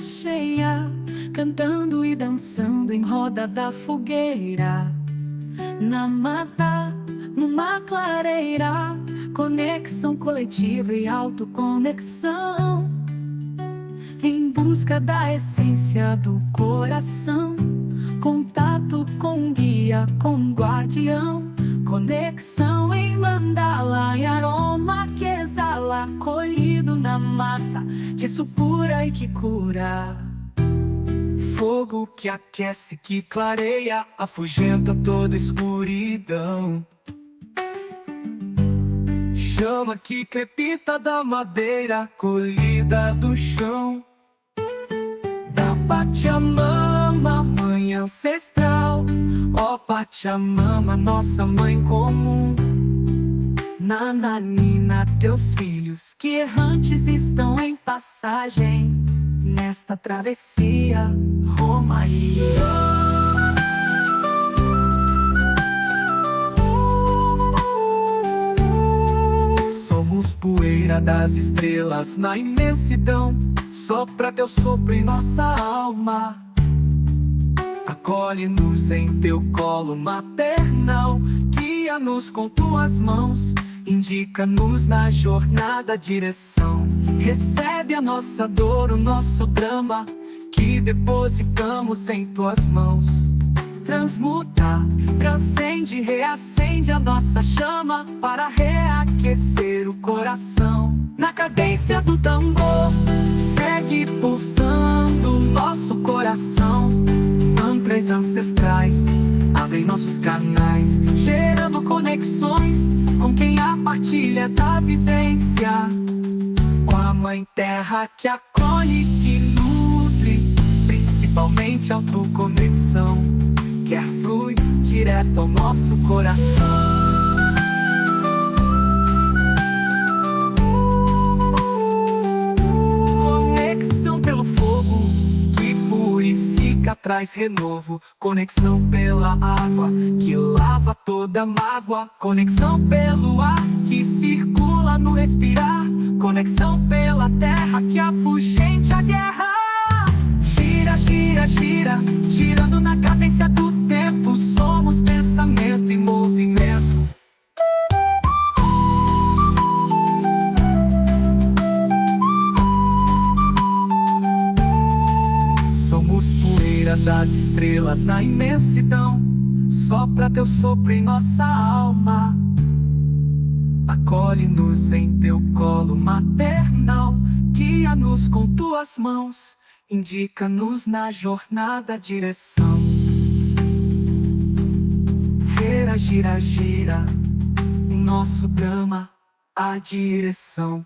cheia, cantando e dançando em roda da fogueira. Na mata, numa clareira, conexão coletiva e autoconexão. Em busca da essência do coração, contato com guia, com guardião. Conexão em mandala e aroma que exala, colhido na mata, que supura e que cura. Fogo que aquece, que clareia, afugenta toda escuridão. Chama que crepita da madeira, colhida do chão. Da Pachamama, mãe ancestral, ó Pachamama, nossa mãe comum. Nananina, teus filhos que errantes estão em passagem nesta travessia, Romaria. Somos poeira das estrelas na imensidão, sopra teu sopro em nossa alma. Acolhe-nos em teu colo maternal, guia-nos com tuas mãos, indica-nos na jornada a direção. Recebe a nossa dor, o nosso drama, que depositamos em tuas mãos. Transmuta, transcende, reacende a nossa chama para reaquecer o coração. Na cadência do tambor, segue pulsando nosso coração. Mantras ancestrais abrem nossos canais, gerando conexões com quem a partilha da vivência. Com a mãe terra que acolhe, que nutre, principalmente autoconexão, quer flui direto ao nosso coração. Conexão pelo fogo que purifica, traz renovo. Conexão pela água que lava toda mágoa. Conexão pelo ar que circula no respirar. Conexão pela terra que afugente a guerra. Gira, gira, gira, girando na cadência do tempo. Somos pensamento e movimento. Somos poeira das estrelas na imensidão, sopra teu sopro em nossa alma. Acolhe-nos em teu colo maternal, guia-nos com tuas mãos, indica-nos na jornada a direção. Gira, gira, gira, nosso drama a direção.